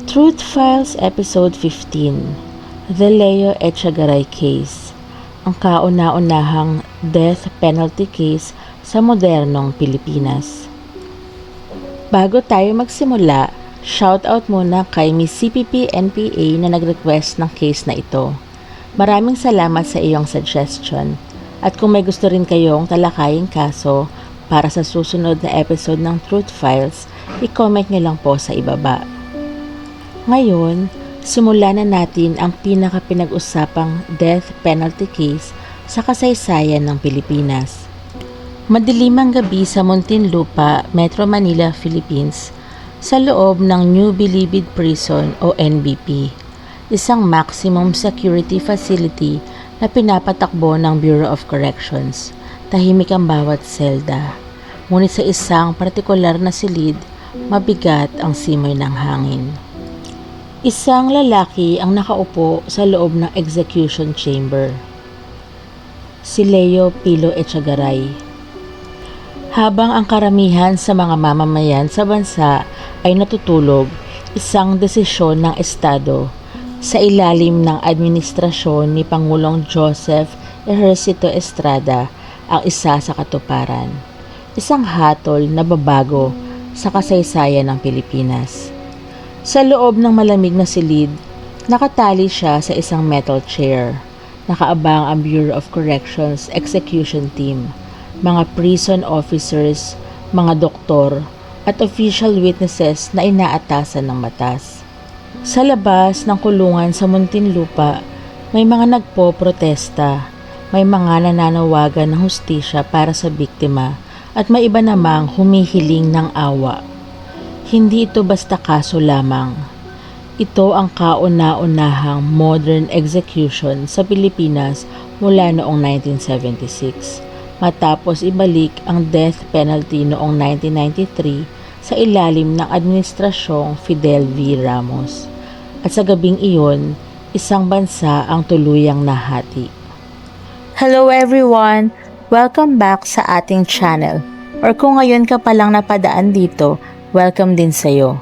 Truth Files Episode 15, The Leo Echegaray Case, ang kauna-unahang death penalty case sa modernong Pilipinas. Bago tayo magsimula, shoutout muna kay Miss CPP NPA na nag-request ng case na ito. Maraming salamat sa iyong suggestion. At kung may gusto rin kayong talakaying kaso para sa susunod na episode ng Truth Files, i-comment nyo lang po sa ibaba. Ngayon, simulan na natin ang pinaka-pinag-usapang death penalty case sa kasaysayan ng Pilipinas. Madilimang gabi sa Muntinlupa, Metro Manila, Philippines, sa loob ng New Bilibid Prison o NBP, isang maximum security facility na pinapatakbo ng Bureau of Corrections. Tahimik ang bawat selda, ngunit sa isang partikular na silid, mabigat ang simoy ng hangin. Isang lalaki ang nakaupo sa loob ng execution chamber. Si Leo Pilo Echegaray. Habang ang karamihan sa mga mamamayan sa bansa ay natutulog, isang desisyon ng Estado sa ilalim ng administrasyon ni Pangulong Joseph Ejercito Estrada ang isa sa katuparan. Isang hatol na babago sa kasaysayan ng Pilipinas. Sa loob ng malamig na silid, nakatali siya sa isang metal chair. Nakaabang ang Bureau of Corrections Execution Team, mga prison officers, mga doktor, at official witnesses na inaatasan ng batas. Sa labas ng kulungan sa Muntinlupa, may mga nagpo-protesta, may mga nananawagan ng hustisya para sa biktima, at may iba namang humihiling ng awa. Hindi ito basta kaso lamang. Ito ang kauna-unahang modern execution sa Pilipinas mula noong 1976, matapos ibalik ang death penalty noong 1993 sa ilalim ng administrasyong Fidel V. Ramos. At sa gabing iyon, isang bansa ang tuluyang nahati. Hello everyone! Welcome back sa ating channel. Or kung ngayon ka palang napadaan dito, welcome din sa'yo.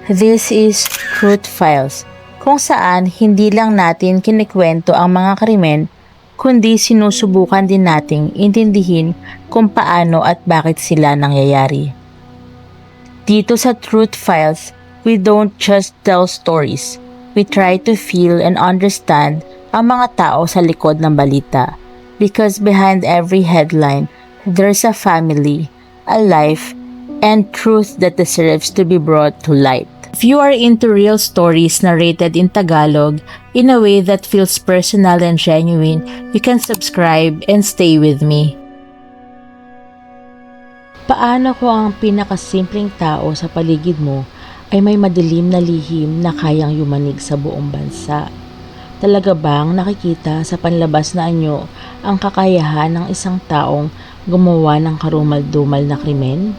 This is Truth Files, kung saan hindi lang natin kinikwento ang mga krimen, kundi sinusubukan din nating intindihin kung paano at bakit sila nangyayari. Dito sa Truth Files, we don't just tell stories. We try to feel and understand ang mga tao sa likod ng balita. Because behind every headline, there's a family, a life, and truth that deserves to be brought to light. If you are into real stories narrated in Tagalog in a way that feels personal and genuine, you can subscribe and stay with me. Paano kung ang pinakasimpleng tao sa paligid mo ay may madilim na lihim na kayang yumanig sa buong bansa? Talaga bang nakikita sa panlabas na anyo ang kakayahan ng isang taong gumawa ng karumal-dumal na krimen?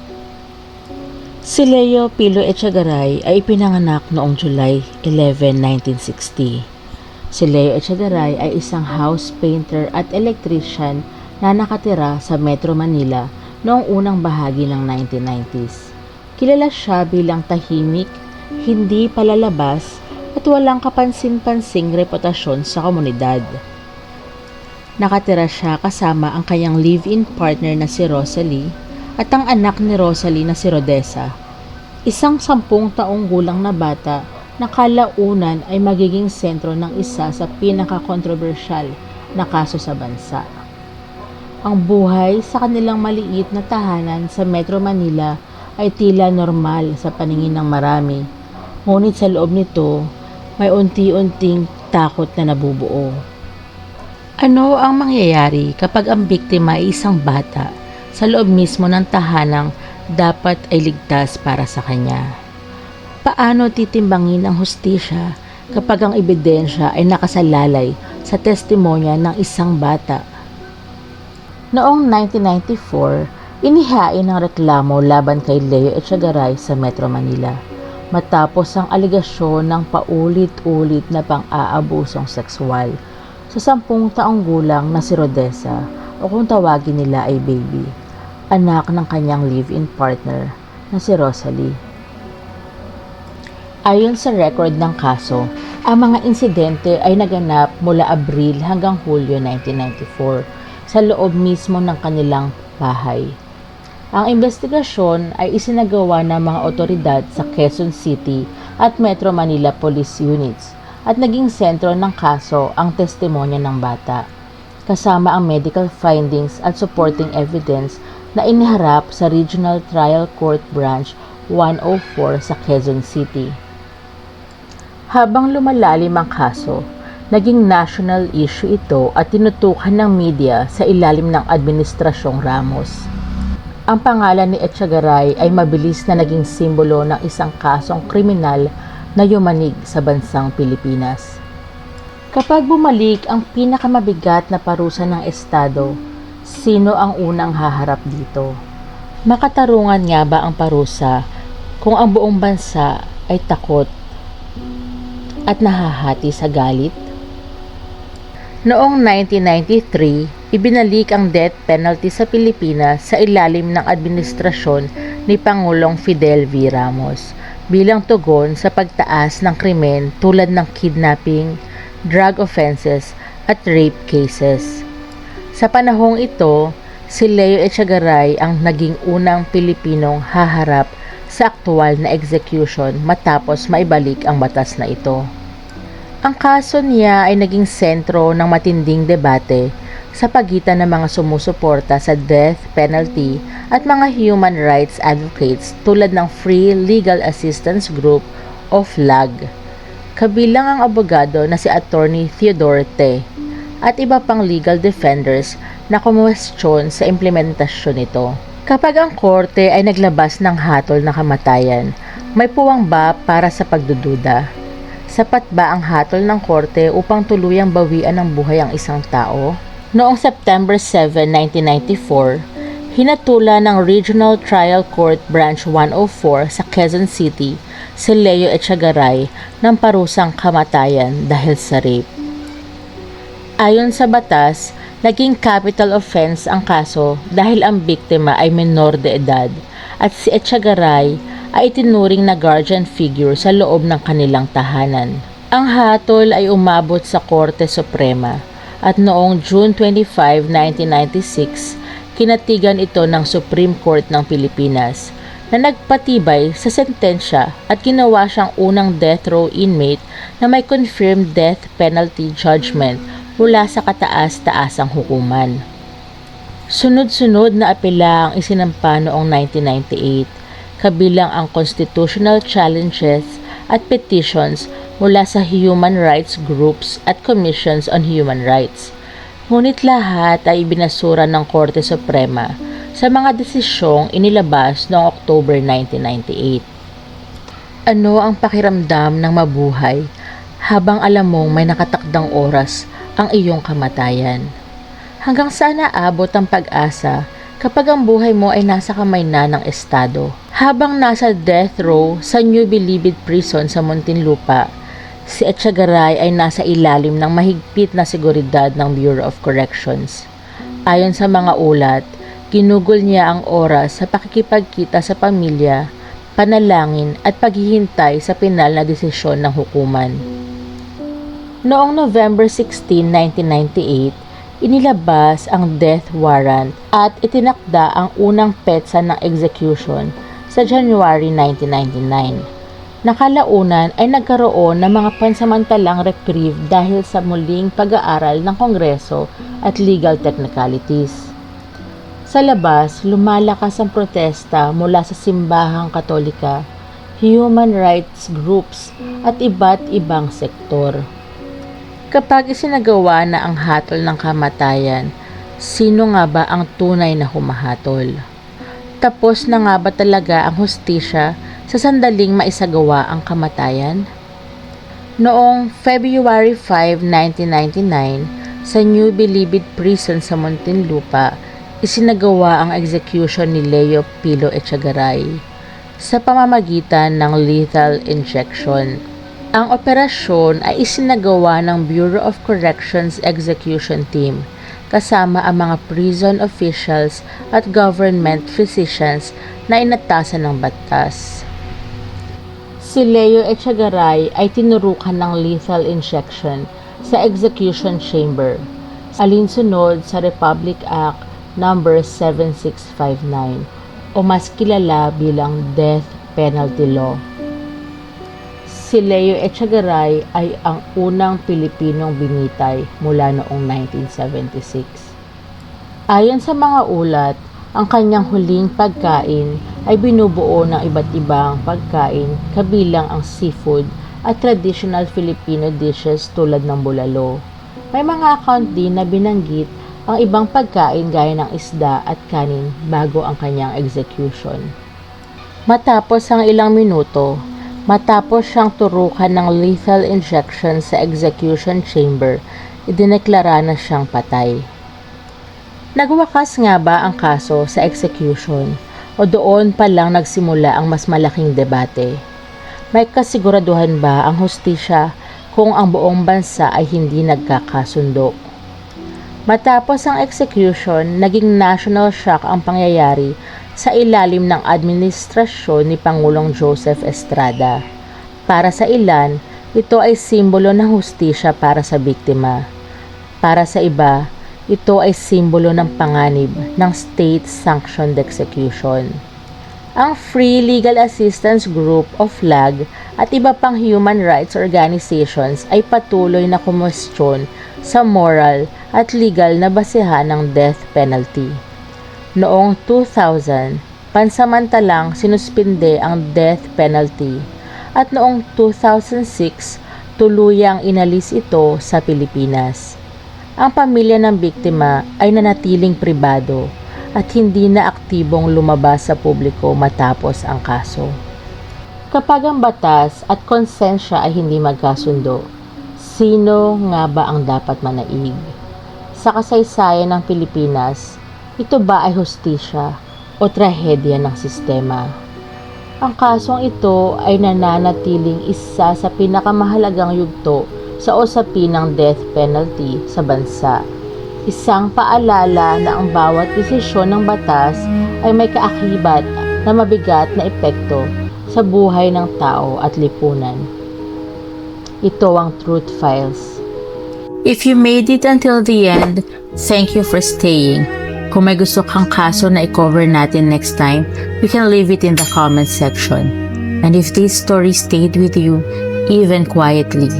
Si Leo Pilo Echegaray ay ipinanganak noong July 11, 1960. Si Leo Echegaray ay isang house painter at electrician na nakatira sa Metro Manila noong unang bahagi ng 1990s. Kilala siya bilang tahimik, hindi palalabas at walang kapansin-pansing reputasyon sa komunidad. Nakatira siya kasama ang kanyang live-in partner na si Rosalie at ang anak ni Rosalie na si Rodessa, isang 10 taong gulang na bata na kalaunan ay magiging sentro ng isa sa pinaka-kontrobersyal na kaso sa bansa. Ang buhay sa kanilang maliit na tahanan sa Metro Manila ay tila normal sa paningin ng marami, ngunit sa loob nito may unti-unting takot na nabubuo. Ano ang mangyayari kapag ang biktima ay isang bata sa loob mismo ng tahanang dapat ay ligtas para sa kanya? Paano titimbangin ang hustisya kapag ang ebidensya ay nakasalalay sa testimonya ng isang bata? Noong 1994, inihain ang reklamo laban kay Leo Echegaray sa Metro Manila matapos ang aligasyon ng paulit-ulit na pang-aabusong sexual sa 10 taong gulang na si Rodessa, o kung tawagin nila ay baby, anak ng kanyang live-in partner na si Rosalie. Ayon sa record ng kaso, ang mga insidente ay naganap mula Abril hanggang Hulyo 1994 sa loob mismo ng kanilang bahay. Ang investigasyon ay isinagawa ng mga otoridad sa Quezon City at Metro Manila Police Units at naging sentro ng kaso ang testimonya ng bata, kasama ang medical findings at supporting evidence na iniharap sa Regional Trial Court Branch 104 sa Quezon City. Habang lumalalim ang kaso, naging national issue ito at tinutukan ng media sa ilalim ng Administrasyong Ramos. Ang pangalan ni Echegaray ay mabilis na naging simbolo ng isang kasong kriminal na yumanig sa bansang Pilipinas. Kapag bumalik ang pinakamabigat na parusa ng Estado, sino ang unang haharap dito? Makatarungan nga ba ang parusa kung ang buong bansa ay takot at nahahati sa galit? Noong 1993, ibinalik ang death penalty sa Pilipinas sa ilalim ng administrasyon ni Pangulong Fidel V. Ramos bilang tugon sa pagtaas ng krimen tulad ng kidnapping, drug offenses at rape cases. Sa panahong ito, si Leo Echegaray ang naging unang Pilipinong haharap sa aktual na execution matapos maibalik ang batas na ito. Ang kaso niya ay naging sentro ng matinding debate sa pagitan ng mga sumusuporta sa death penalty at mga human rights advocates tulad ng Free Legal Assistance Group o FLAG, kabilang ang abogado na si Attorney Theodore Te at iba pang legal defenders na kumwestiyon sa implementasyon nito. Kapag ang korte ay naglabas ng hatol na kamatayan, may puwang ba para sa pagdududa? Sapat ba ang hatol ng korte upang tuluyang bawian ng buhay ang isang tao? Noong September 7, 1994, hinatula ng Regional Trial Court Branch 104 sa Quezon City si Leo Echegaray ng parusang kamatayan dahil sa rape. Ayon sa batas, naging capital offense ang kaso dahil ang biktima ay menor de edad at si Echegaray ay itinuring na guardian figure sa loob ng kanilang tahanan. Ang hatol ay umabot sa Korte Suprema at noong June 25, 1996, kinatigan ito ng Supreme Court ng Pilipinas na nagpatibay sa sentensya at ginawa siyang unang death row inmate na may confirmed death penalty judgment mula sa kataas-taasang hukuman. Sunod-sunod na apela ang isinampa noong 1998, kabilang ang constitutional challenges at petitions mula sa human rights groups at commissions on human rights. Ngunit lahat ay ibinasura ng Korte Suprema sa mga desisyong inilabas noong October 1998. Ano ang pakiramdam ng mabuhay habang alam mong may nakatakdang oras ang iyong kamatayan? Hanggang saan naabot ang pag-asa kapag ang buhay mo ay nasa kamay na ng Estado? Habang nasa death row sa New Bilibid Prison sa Muntinlupa, si Echegaray ay nasa ilalim ng mahigpit na seguridad ng Bureau of Corrections. Ayon sa mga ulat, ginugol niya ang oras sa pakikipagkita sa pamilya, panalangin at paghihintay sa pinal na desisyon ng hukuman. Noong November 16, 1998, inilabas ang death warrant at itinakda ang unang petsa ng execution sa January 1999. Nakalaunan ay nagkaroon ng mga pansamantalang reprieve dahil sa muling pag-aaral ng Kongreso at legal technicalities. Sa labas, lumalakas ang protesta mula sa simbahang Katolika, human rights groups at iba't ibang sektor. Kapag isinagawa na ang hatol ng kamatayan, sino nga ba ang tunay na humahatol? Tapos na nga ba talaga ang hustisya sa sandaling maisagawa ang kamatayan? Noong February 5, 1999, sa New Bilibid Prison sa Muntinlupa, isinagawa ang execution ni Leo Pilo Echegaray sa pamamagitan ng lethal injection. Ang operasyon ay isinagawa ng Bureau of Corrections Execution Team kasama ang mga prison officials at government physicians na inatasan ng batas. Si Leo Echegaray ay tinurukan ng lethal injection sa execution chamber, alinsunod sa Republic Act No. 7659 o mas kilala bilang Death Penalty Law. Si Leo Echegaray ay ang unang Pilipinong binitay mula noong 1976. Ayon sa mga ulat, ang kanyang huling pagkain ay binubuo ng iba't ibang pagkain kabilang ang seafood at traditional Filipino dishes tulad ng bulalo. May mga account din na binanggit ang ibang pagkain gaya ng isda at kanin bago ang kanyang execution. Matapos ang ilang minuto, matapos siyang turukan ng lethal injection sa execution chamber, idineklara na siyang patay. Nagwakas nga ba ang kaso sa execution o doon pa lang nagsimula ang mas malaking debate? May kasiguraduhan ba ang hustisya kung ang buong bansa ay hindi nagkakasundo? Matapos ang execution, naging national shock ang pangyayari sa ilalim ng administrasyon ni Pangulong Joseph Estrada. Para sa ilan, ito ay simbolo ng hustisya para sa biktima. Para sa iba, ito ay simbolo ng panganib ng state-sanctioned execution. Ang Free Legal Assistance Group o FLAG at iba pang human rights organizations ay patuloy na kumwestiyon sa moral at legal na basehan ng death penalty. Noong 2000, pansamantalang sinuspinde ang death penalty at noong 2006, tuluyang inalis ito sa Pilipinas. Ang pamilya ng biktima ay nanatiling pribado at hindi na aktibong lumabas sa publiko matapos ang kaso. Kapag ang batas at konsensya ay hindi magkasundo, sino nga ba ang dapat manaig? Sa kasaysayan ng Pilipinas, ito ba ay hustisya o trahedya ng sistema? Ang kasong ito ay nananatiling isa sa pinakamahalagang yugto sa usapin ng death penalty sa bansa. Isang paalala na ang bawat desisyon ng batas ay may kaakibat na mabigat na epekto sa buhay ng tao at lipunan. Ito ang Truth Files. If you made it until the end, thank you for staying. Kung may gusto kang kaso na i-cover natin next time, you can leave it in the comment section. And if this story stayed with you, even quietly,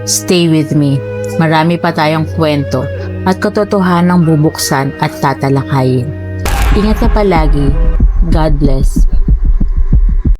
stay with me. Marami pa tayong kwento at katotohanang bubuksan at tatalakayin. Ingat ka palagi. God bless.